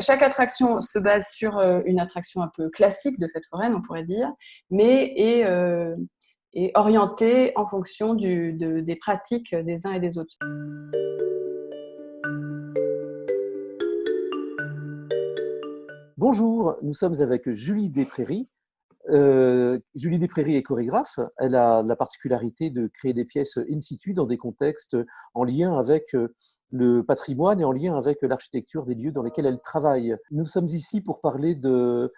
chaque attraction se base sur une attraction un peu classique de fête foraine, on pourrait dire, mais est orientée en fonction des pratiques des uns et des autres. Bonjour, nous sommes avec Julie Desprairies. Julie Desprairies est chorégraphe. Elle a la particularité de créer des pièces in situ dans des contextes en lien avec le patrimoine et en lien avec l'architecture des lieux dans lesquels elle travaille. Nous sommes ici pour parler de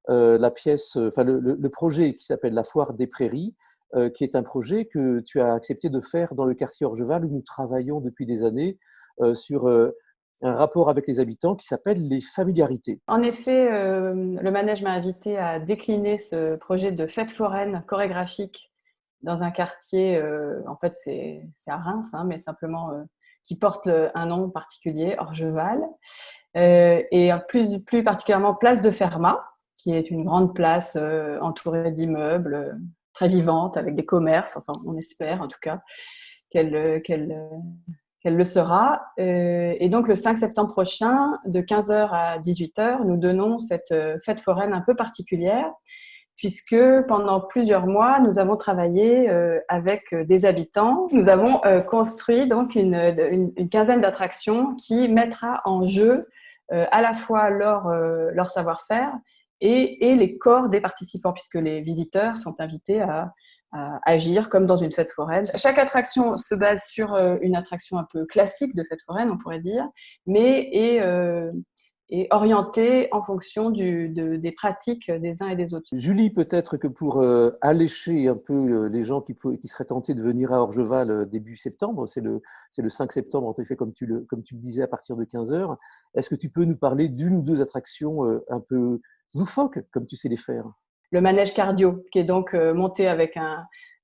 la pièce, enfin le projet qui s'appelle La Foire des Prairies, qui est un projet que tu as accepté de faire dans le quartier Orgeval où nous travaillons depuis des années sur un rapport avec les habitants qui s'appelle les familiarités. En effet, le manège m'a invité à décliner ce projet de fête foraine chorégraphique dans un quartier, en fait c'est à Reims, hein, mais simplement qui porte un nom particulier, Orgeval, et plus particulièrement place de Fermat, qui est une grande place entourée d'immeubles, très vivante, avec des commerces, enfin on espère en tout cas qu'elle le sera. Et donc, le 5 septembre prochain, de 15h à 18h, nous donnons cette fête foraine un peu particulière, puisque pendant plusieurs mois, nous avons travaillé avec des habitants. Nous avons construit donc une quinzaine d'attractions qui mettra en jeu à la fois leur savoir-faire et les corps des participants, puisque les visiteurs sont invités à agir comme dans une fête foraine. Chaque attraction se base sur une attraction un peu classique de fête foraine, on pourrait dire, mais est orientée en fonction des pratiques des uns et des autres. Julie, peut-être que pour allécher un peu les gens qui seraient tentés de venir à Orgeval début septembre, c'est le 5 septembre, en effet, comme tu le disais, à partir de 15h, est-ce que tu peux nous parler d'une ou deux attractions un peu loufoques, comme tu sais les faire? Le manège cardio, qui est donc monté avec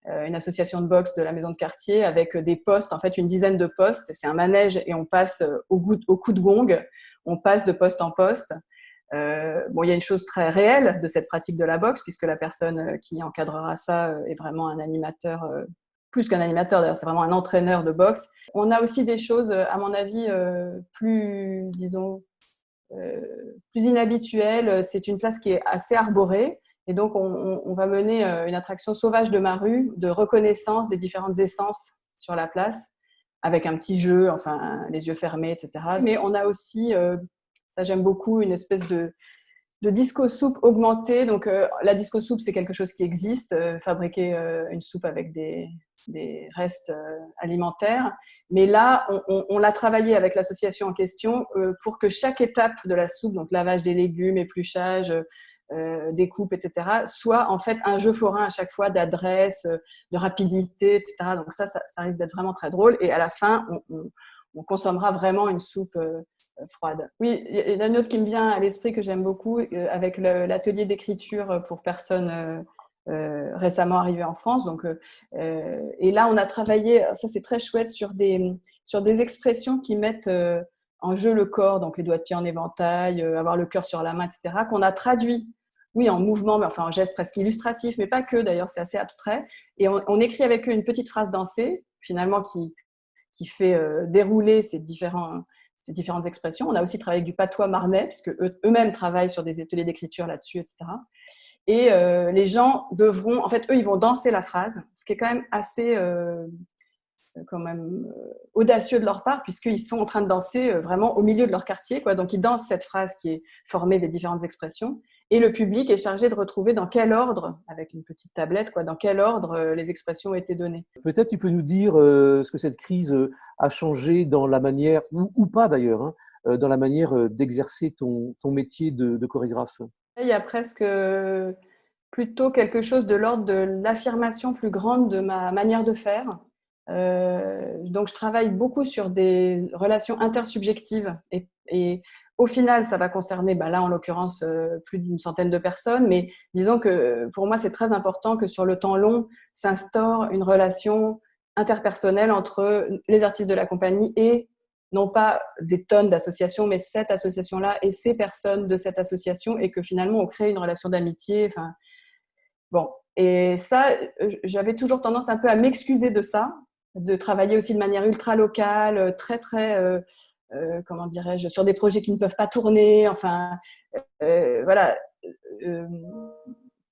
une association de boxe de la maison de quartier, avec des postes, en fait une dizaine de postes. C'est un manège et on passe au coup de gong, on passe de poste en poste. Bon, il y a une chose très réelle de cette pratique de la boxe, puisque la personne qui encadrera ça est vraiment un animateur, plus qu'un animateur d'ailleurs, c'est vraiment un entraîneur de boxe. On a aussi des choses, à mon avis, plus, disons, plus inhabituelles. C'est une place qui est assez arborée. Et donc, on va mener une attraction sauvage de Maru, de reconnaissance des différentes essences sur la place, avec un petit jeu, enfin, les yeux fermés, etc. Mais on a aussi, ça j'aime beaucoup, une espèce de disco soupe augmentée. Donc, la disco soupe, c'est quelque chose qui existe, fabriquer une soupe avec des restes alimentaires. Mais là, on l'a travaillé avec l'association en question pour que chaque étape de la soupe, donc lavage des légumes, épluchage, découpe, etc., soit en fait un jeu forain à chaque fois d'adresse, de rapidité, etc. Donc ça risque d'être vraiment très drôle. Et à la fin, on consommera vraiment une soupe froide. Oui, il y en a une autre qui me vient à l'esprit que j'aime beaucoup, avec l'atelier d'écriture pour personnes récemment arrivées en France. Donc, et là, on a travaillé, ça c'est très chouette, sur des expressions qui mettent en jeu le corps, donc les doigts de pied en éventail, avoir le cœur sur la main, etc., qu'on a traduit, oui, en mouvement, mais enfin en geste presque illustratif, mais pas que d'ailleurs, c'est assez abstrait. Et on écrit avec eux une petite phrase dansée, finalement, qui fait dérouler ces différentes expressions. On a aussi travaillé avec du patois marnais, puisque eux-mêmes travaillent sur des ateliers d'écriture là-dessus, etc. Et les gens devront, en fait, eux, ils vont danser la phrase, ce qui est quand même assez audacieux de leur part, puisqu'ils sont en train de danser vraiment au milieu de leur quartier, quoi. Donc, ils dansent cette phrase qui est formée des différentes expressions. Et le public est chargé de retrouver dans quel ordre, avec une petite tablette, quoi, dans quel ordre les expressions ont été données. Peut-être tu peux nous dire ce que cette crise a changé dans la manière, ou pas d'ailleurs, hein, dans la manière d'exercer ton métier de chorégraphe. Il y a presque plutôt quelque chose de l'ordre de l'affirmation plus grande de ma manière de faire. Donc, je travaille beaucoup sur des relations intersubjectives et au final, ça va concerner, là en l'occurrence, plus d'une centaine de personnes, mais disons que pour moi, c'est très important que sur le temps long, s'instaure une relation interpersonnelle entre les artistes de la compagnie et non pas des tonnes d'associations, mais cette association-là et ces personnes de cette association, et que finalement, on crée une relation d'amitié. Enfin, bon. Et ça, j'avais toujours tendance un peu à m'excuser de ça, de travailler aussi de manière ultra locale, très, très comment dirais-je, sur des projets qui ne peuvent pas tourner. Enfin, voilà.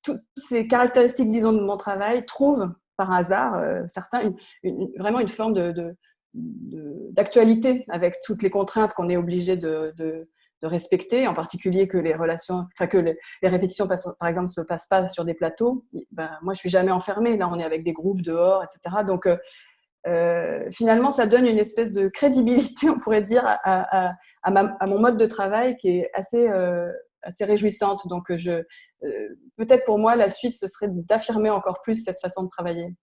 Toutes ces caractéristiques, disons, de mon travail trouvent par hasard, certains, vraiment une forme d'actualité avec toutes les contraintes qu'on est obligé de respecter, en particulier que les relations, enfin que les répétitions, par exemple, ne se passent pas sur des plateaux. Ben, moi, je suis jamais enfermée. Là, on est avec des groupes dehors, etc. Donc, finalement, ça donne une espèce de crédibilité, on pourrait dire, à mon mode de travail qui est assez réjouissante. Donc, peut-être pour moi, la suite, ce serait d'affirmer encore plus cette façon de travailler.